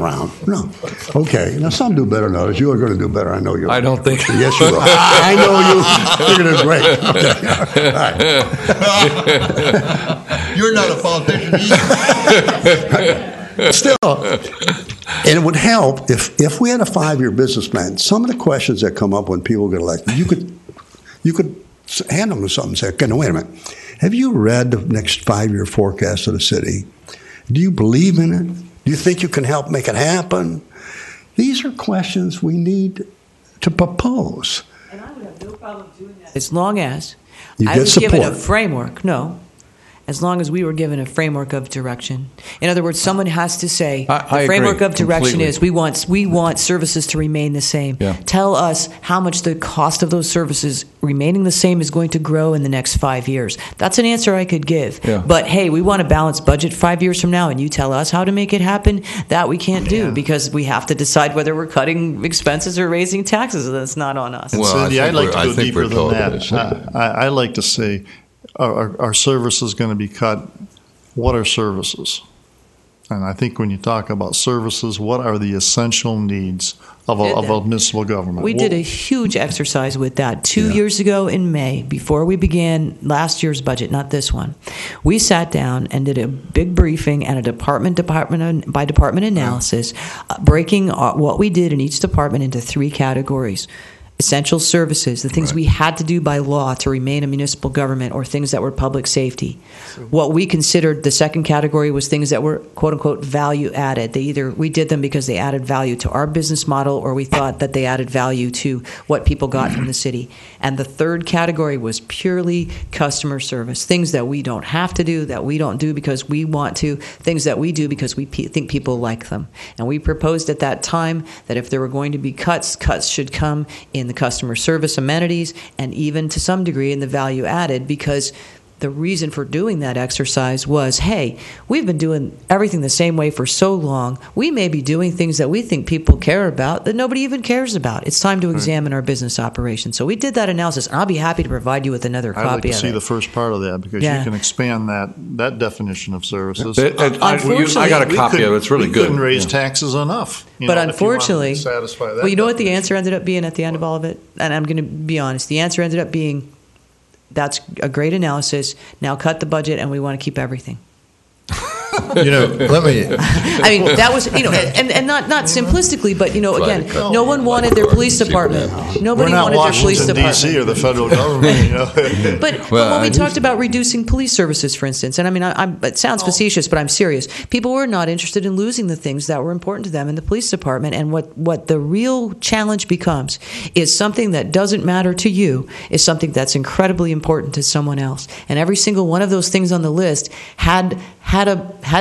around. No. Okay. Now, some do better than others. You are going to do better. I know you are. I don't think. Yes, you are. I know you. You're going to do great. Okay. You're not a politician either. Still, and it would help if we had a 5-year business plan. Some of the questions that come up when people get elected, you could hand them to something and say, okay, no, wait a minute. Have you read the next 5-year forecast of the city? Do you believe in it? Do you think you can help make it happen? These are questions we need to propose. And I would have no problem doing that as long as You I get was support. given a framework. No. As long as we were given a framework of direction. In other words, someone has to say, I the framework agree of direction completely. is we want services to remain the same. Yeah. Tell us how much the cost of those services remaining the same is going to grow in the next 5 years. That's an answer I could give. Yeah. But hey, we want a balanced budget 5 years from now, and you tell us how to make it happen. That we can't do because we have to decide whether we're cutting expenses or raising taxes, and that's not on us. And Well, Cindy, I I'd think like to we're- I go think deeper we're than told that. it is. I like to say, our services going to be cut? What are services? And I think when you talk about services, what are the essential needs of a municipal government? We did a huge exercise with that 2 years ago in May, before we began last year's budget, not this one. We sat down and did a big briefing and a department by department analysis, breaking what we did in each department into 3 categories. Essential services, the things we had to do by law to remain a municipal government, or things that were public safety. What we considered the second category was things that were quote unquote value added. We did them because they added value to our business model, or we thought that they added value to what people got from the city. And the third category was purely customer service, things that we don't have to do, that we don't do because we want to, things that we do because we think people like them. And we proposed at that time that if there were going to be cuts should come in the customer service amenities, and even to some degree in the value added, because the reason for doing that exercise was, hey, we've been doing everything the same way for so long. We may be doing things that we think people care about that nobody even cares about. It's time to examine our business operations. So we did that analysis, and I'll be happy to provide you with another I'd like copy to of see it. the first part of that, because you can expand that definition of services. Unfortunately, I got a copy of it. It's really we good. couldn't raise taxes enough. But unfortunately, if you wanted to satisfy that. well, you know what the answer ended up being at the end of all of it? And I'm going to be honest. The answer ended up being, that's a great analysis. Now cut the budget, and we want to keep everything. Let me. I mean, that was, and not simplistically, but, again, no one wanted their police department. Nobody We're not wanted their police Washington, department. D.C. or the federal government. But when we talked about reducing police services, for instance, and I mean, it sounds facetious, but I'm serious. People were not interested in losing the things that were important to them in the police department. And what the real challenge becomes is something that doesn't matter to you is something that's incredibly important to someone else. And every single one of those things on the list had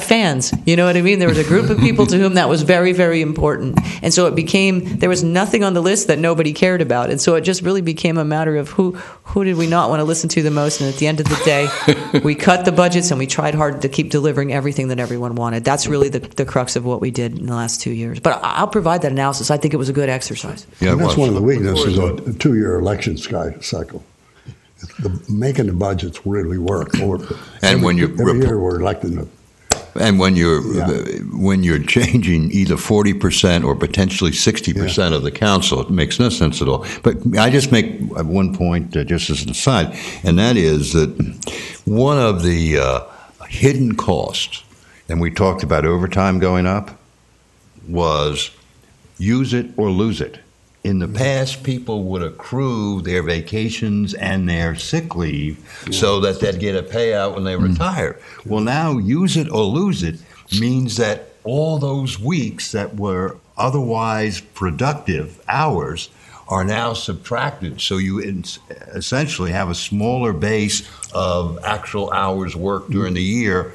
fans. You know what I mean? There was a group of people to whom that was very, very important. And so it became, there was nothing on the list that nobody cared about. And so it just really became a matter of who did we not want to listen to the most. And at the end of the day, we cut the budgets and we tried hard to keep delivering everything that everyone wanted. That's really the crux of what we did in the last 2 years. But I'll provide that analysis. I think it was a good exercise. Yeah, And that's it was. one of the weaknesses of a 2-year election cycle. Making the budgets really work. And when you every year we're electing them. And when you're changing either 40% or potentially 60% of the council, it makes no sense at all. But I just make one point, just as an aside, and that is that one of the hidden costs, and we talked about overtime going up, was use it or lose it. In the past, people would accrue their vacations and their sick leave so that they'd get a payout when they retire. Well, now use it or lose it means that all those weeks that were otherwise productive hours are now subtracted. So you essentially have a smaller base of actual hours worked during the year,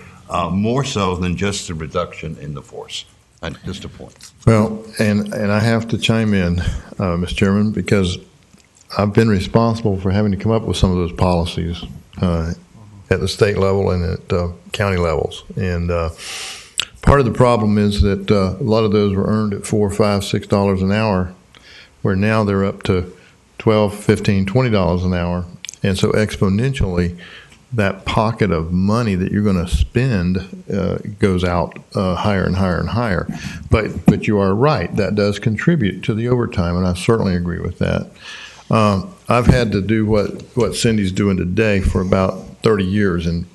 more so than just the reduction in the force. Just a point. Well, and I have to chime in, Mr. Chairman, because I've been responsible for having to come up with some of those policies at the state level and at county levels. And part of the problem is that a lot of those were earned at $4, $5, $6 an hour, where now they're up to $12, $15, $20 an hour. And so exponentially, that pocket of money that you're going to spend goes out higher and higher and higher. But you are right, that does contribute to the overtime, and I certainly agree with that. I've had to do what Cindy's doing today for about 30 years in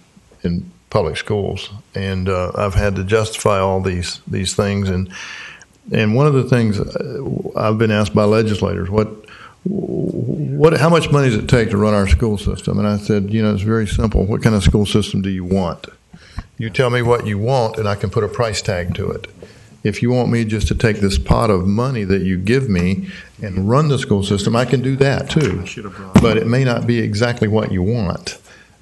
public schools, and I've had to justify all these things. And one of the things I've been asked by legislators, how much money does it take to run our school system? And I said, it's very simple. What kind of school system do you want? You tell me what you want, and I can put a price tag to it. If you want me just to take this pot of money that you give me and run the school system, I can do that too. But it may not be exactly what you want.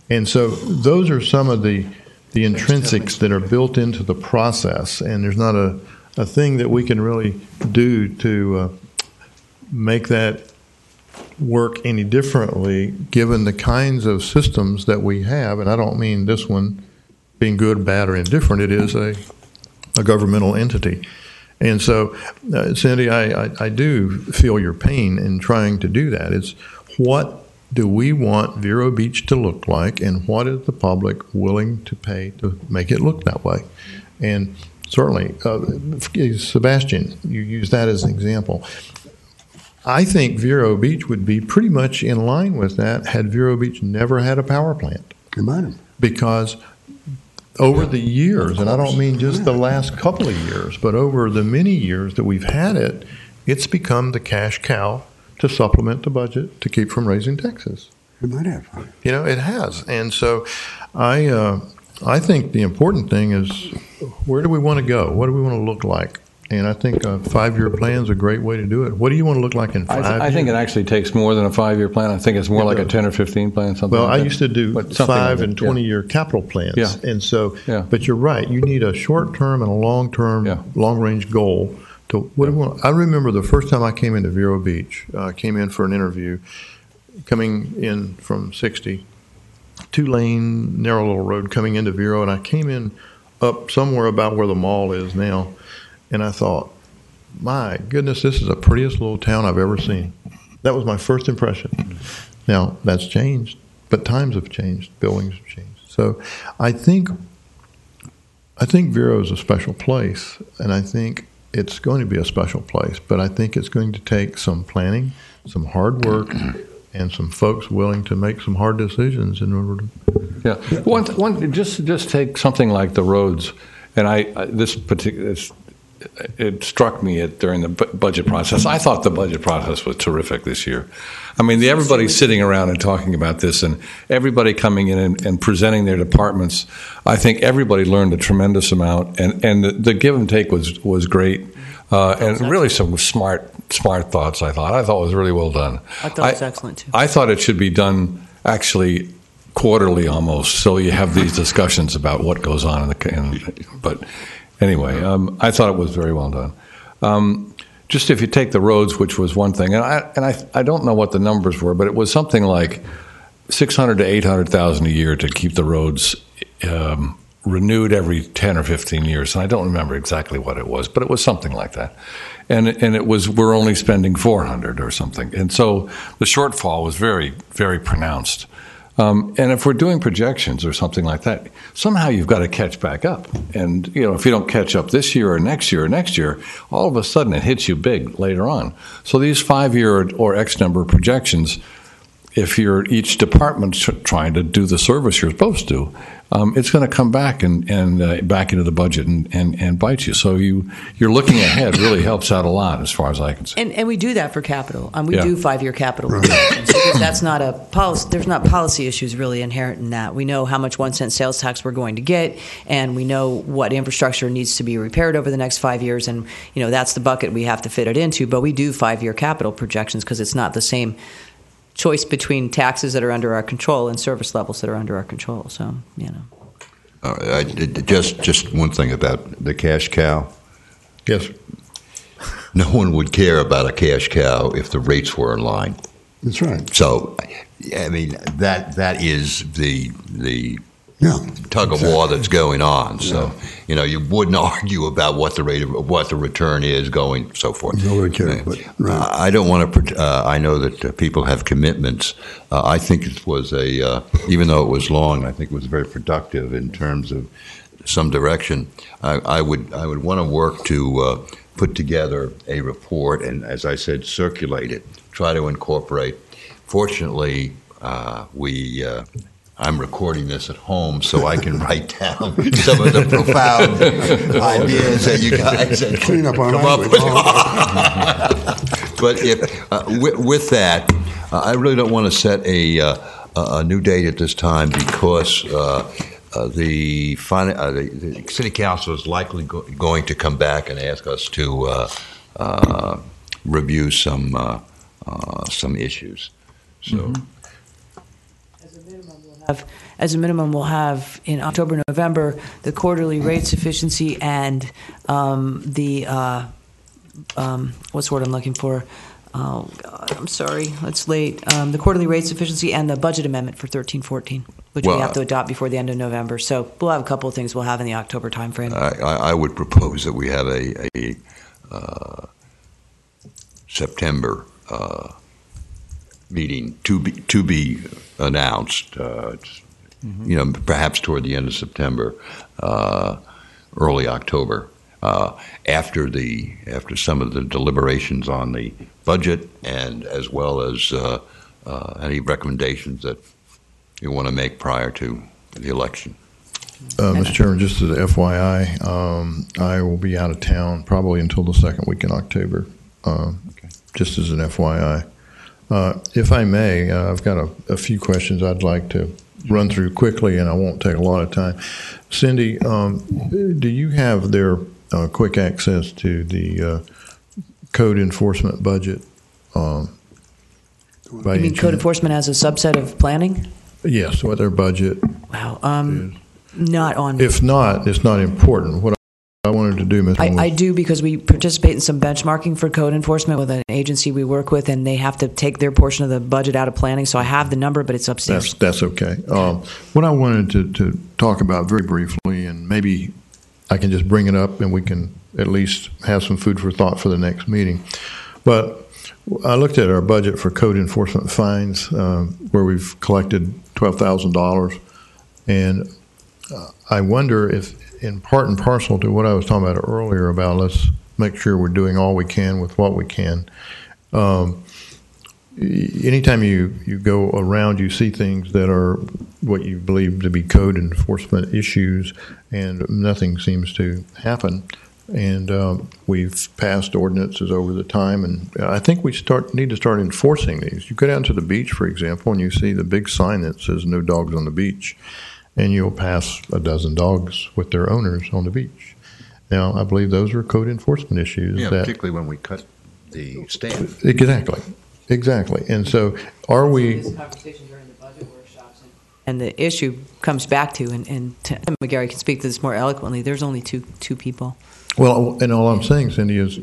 And so those are some of the intrinsics that are built into the process, and there's not a thing that we can really do to make that work any differently given the kinds of systems that we have. And I don't mean this one being good, bad, or indifferent. It is a governmental entity. And so, Cindy, I do feel your pain in trying to do that. It's what do we want Vero Beach to look like, and what is the public willing to pay to make it look that way? And certainly, Sebastian, you use that as an example. I think Vero Beach would be pretty much in line with that had Vero Beach never had a power plant. Because over the years, and I don't mean just the last couple of years, but over the many years that we've had it, it's become the cash cow to supplement the budget to keep from raising taxes. It might have. It has. And so I think the important thing is, where do we want to go? What do we want to look like? And I think a 5-year plan is a great way to do it. What do you want to look like in 5 years? I think it actually takes more than a 5-year plan. I think it's more like a 10 or 15 plan, something well, like that. I used to do 5 and 20-year capital plans. Yeah. And so, but you're right. You need a short-term and a long-term, long-range goal. What do we want? I remember the first time I came into Vero Beach, came in for an interview, coming in from 60, 2-lane, narrow little road coming into Vero, and I came in up somewhere about where the mall is now. And I thought, my goodness, this is the prettiest little town I've ever seen. That was my first impression. Now, that's changed, but times have changed, buildings have changed. So I think Vero is a special place, and I think it's going to be a special place, but I think it's going to take some planning, some hard work, and some folks willing to make some hard decisions in order to... Yeah. Just take something like the roads, and it struck me during the budget process. I thought the budget process was terrific this year. I mean, everybody's sitting around and talking about this, and everybody coming in and presenting their departments. I think everybody learned a tremendous amount, and the give and take was great, and really some smart thoughts. I thought it was really well done. I thought it was excellent too. I thought it should be done actually quarterly almost, so you have these discussions about what goes on but. Anyway, I thought it was very well done. Just if you take the roads, which was one thing, and I don't know what the numbers were, but it was something like $600,000 to $800,000 a year to keep the roads renewed every 10 or 15 years. And I don't remember exactly what it was, but it was something like that. And it was, we're only spending $400 or something, and so the shortfall was very, very pronounced. And if we're doing projections or something like that, somehow you've got to catch back up. And, if you don't catch up this year or next year, all of a sudden it hits you big later on. So these 5-year or X number of projections, if you're each department trying to do the service you're supposed to, it's going to come back and back into the budget and bite you. So you're looking ahead really helps out a lot as far as I can see. And we do that for capital. We do 5-year capital projections because that's not a policy. There's not policy issues really inherent in that. We know how much 1-cent sales tax we're going to get, and we know what infrastructure needs to be repaired over the next 5 years, and that's the bucket we have to fit it into. But we do 5-year capital projections because it's not the same choice between taxes that are under our control and service levels that are under our control. So, Just one thing about the cash cow. Yes. No one would care about a cash cow if the rates were in line. That's right. So, I mean, that is the tug of war that's going on. So, you wouldn't argue about what the return is going, so forth. Nobody cares, but right. I don't want to. I know that people have commitments. I think it was even though it was long, I think it was very productive in terms of some direction. I would want to work to put together a report and, as I said, circulate it. Try to incorporate. Fortunately, I'm recording this at home, so I can write down some of the profound ideas that you guys Clean up on come up with. But with that, I really don't want to set a new date at this time because the city council is likely going to come back and ask us to review some issues. So. As a minimum, we'll have in October, November, the quarterly rate sufficiency and what's the word I'm looking for? Oh, God, I'm sorry. It's late. The quarterly rate sufficiency and the budget amendment for 13-14, which we have to adopt before the end of November. So we'll have a couple of things we'll have in the October timeframe. I would propose that we have a September meeting to be announced. Perhaps toward the end of September, early October, after some of the deliberations on the budget, and as well as any recommendations that you want to make prior to the election. Mr. Chairman, just as a FYI, I will be out of town probably until the second week in October. Just as an FYI. If I may, I've got a few questions I'd like to run through quickly, and I won't take a lot of time. Cindy, do you have their quick access to the code enforcement budget? You mean code enforcement as a subset of planning? Yes, what their budget Wow. Not on. If not, it's not important. What I wanted to do, Ms. I do, because we participate in some benchmarking for code enforcement with an agency we work with, and they have to take their portion of the budget out of planning. So I have the number, but it's upstairs. That's okay. What I wanted to talk about very briefly, and maybe I can just bring it up and we can at least have some food for thought for the next meeting. But I looked at our budget for code enforcement fines, where we've collected $12,000, and I wonder if, in part and parcel to what I was talking about earlier about let's make sure we're doing all we can with what we can. Anytime you go around, you see things that are what you believe to be code enforcement issues, and nothing seems to happen. And we've passed ordinances over the time, and I think we need to start enforcing these. You go down to the beach, for example, and you see the big sign that says "No dogs on the beach," and you'll pass a dozen dogs with their owners on the beach. Now, I believe those are code enforcement issues. Yeah, particularly when we cut the stand. Exactly. And so, are we? This conversation during the budget workshops, and the issue comes back to, and Tim McGarry can speak to this more eloquently. There's only two people. Well, and all I'm saying, Cindy, is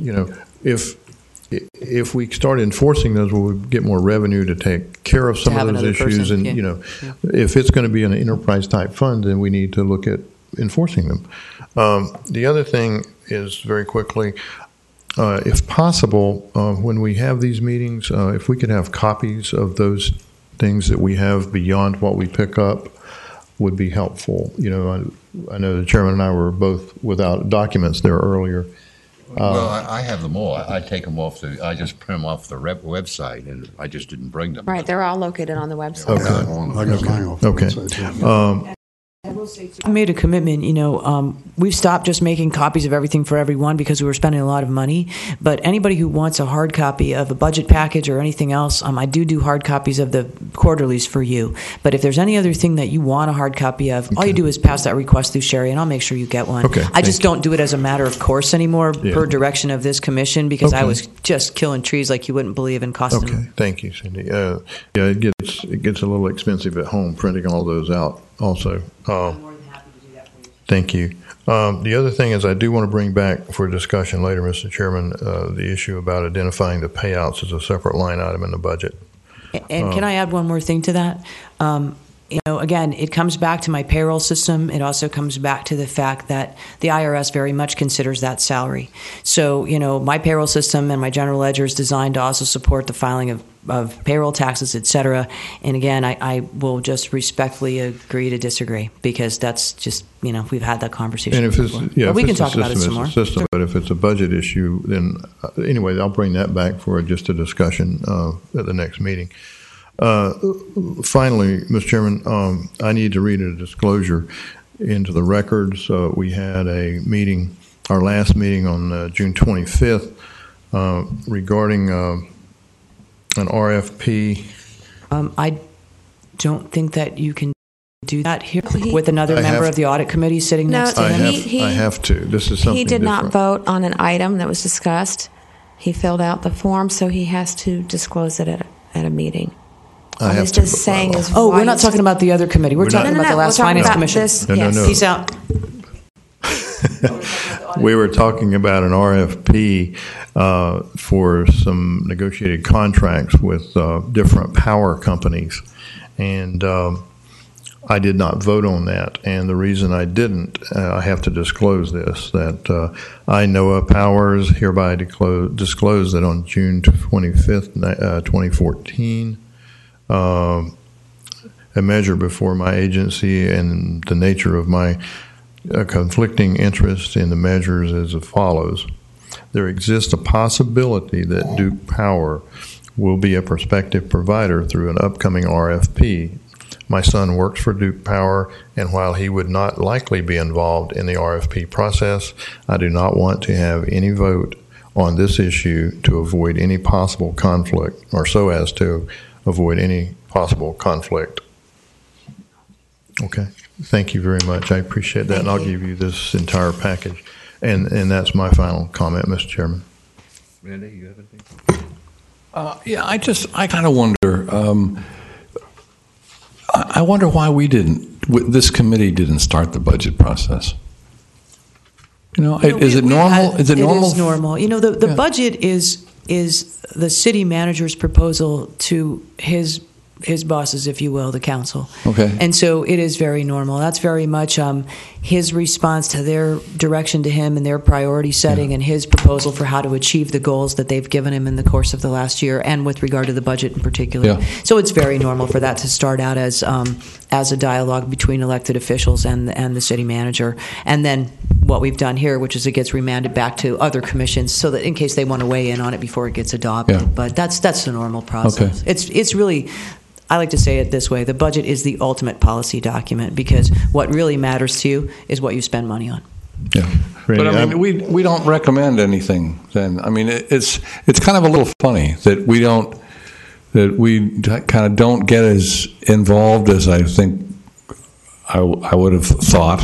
if we start enforcing those, we'll get more revenue to take care of some of those issues. Person, and if it's going to be an enterprise type fund, then we need to look at enforcing them. The other thing is, very quickly, if possible, when we have these meetings, if we could have copies of those things that we have beyond what we pick up, would be helpful. I know the chairman and I were both without documents there earlier. Well, I have them all. I take them off I just print them off the website, and I just didn't bring them. Right, they're all located on the website. I got mine off the website, too. I made a commitment, we've stopped just making copies of everything for everyone because we were spending a lot of money. But anybody who wants a hard copy of a budget package or anything else, I do hard copies of the quarterlies for you. But if there's any other thing that you want a hard copy of, all you do is pass that request through Sherry, and I'll make sure you get one. Okay, I just don't do it as a matter of course anymore per direction of this commission, because I was just killing trees like you wouldn't believe and costing them. Okay, thank you, Cindy. It gets a little expensive at home printing all those out also. I'm more than happy to do that for you. Thank you. The other thing is I do want to bring back for discussion later, Mr. Chairman, the issue about identifying the payouts as a separate line item in the budget. And can I add one more thing to that? again, it comes back to my payroll system. It also comes back to the fact that the IRS very much considers that salary. So, my payroll system and my general ledger is designed to also support the filing of payroll taxes, et cetera. And again, I will just respectfully agree to disagree, because that's just, we've had that conversation. And if it's, but we can talk about it some more. System, but if it's a budget issue, then anyway, I'll bring that back for just a discussion at the next meeting. Finally, Mr. Chairman, I need to read a disclosure into the records. We had a meeting, our last meeting on June 25th, regarding an RFP. I don't think that you can do that here with another member of the audit committee sitting next to him. I have to. This is something He did different. not vote on an item that was discussed. He filled out the form, so he has to disclose it at a meeting. I have He's to. just saying is Oh, why we're not it's- talking about the other committee. We're talking about the last we're talking Finance about Commission. this, No, yes. no. Peace out. We were talking about an RFP for some negotiated contracts with different power companies, and I did not vote on that. And the reason I didn't, I have to disclose this, that I, Noah Powers, hereby disclose that on June 25th, 2014, a measure before my agency and the nature of my conflicting interest in the measures as follows. There exists a possibility that Duke Power will be a prospective provider through an upcoming RFP. My son works for Duke Power, and while he would not likely be involved in the RFP process, I do not want to have any vote on this issue to avoid any possible conflict, or so as to avoid any possible conflict. Okay. Thank you very much. I appreciate that, and I'll give you this entire package. And that's my final comment, Mr. Chairman. Randy, you have anything? Yeah, I kind of wonder. I wonder why this committee didn't start the budget process. Is it normal? Is it normal? It is normal. The budget is the city manager's proposal to his bosses, if you will, the council. Okay. And so it is very normal. That's very much his response to their direction to him and their priority setting and his proposal for how to achieve the goals that they've given him in the course of the last year, and with regard to the budget in particular. Yeah. So it's very normal for that to start out as a dialogue between elected officials and the city manager. And then what we've done here, which is it gets remanded back to other commissions so that in case they want to weigh in on it before it gets adopted. Yeah. But that's the normal process. Okay. It's really, I like to say it this way, the budget is the ultimate policy document, because what really matters to you is what you spend money on. Yeah. But I mean, we don't recommend anything then. I mean, it's kind of a little funny that we kind of don't get as involved as I think I would have thought,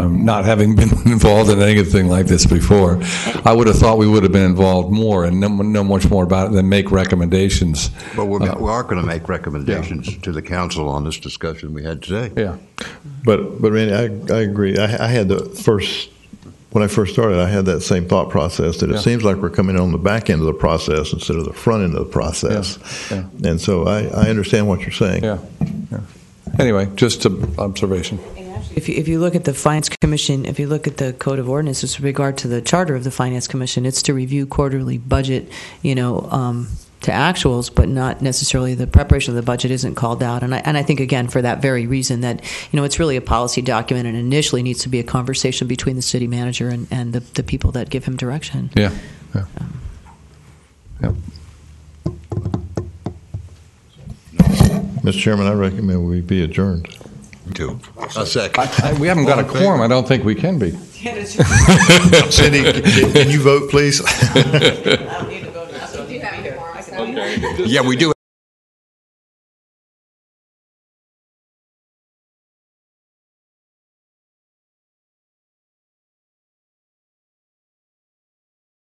not having been involved in anything like this before. I would have thought we would have been involved more and know much more about it than make recommendations. But we are going to make recommendations to the council on this discussion we had today. Yeah. But Randy, I agree. I had when I first started, I had that same thought process that it seems like we're coming on the back end of the process instead of the front end of the process. Yeah. And so I understand what you're saying. Yeah. Anyway, just an observation. If you look at the Finance Commission, if you look at the Code of Ordinances with regard to the charter of the Finance Commission, it's to review quarterly budget, to actuals, but not necessarily the preparation of the budget isn't called out. And I think, again, for that very reason that, it's really a policy document and initially needs to be a conversation between the city manager and the people that give him direction. Yeah. Mr. Chairman, I recommend we be adjourned. Me too. A second. We haven't got a quorum. I don't think we can be. Cindy, can you vote, please? Yeah, we do.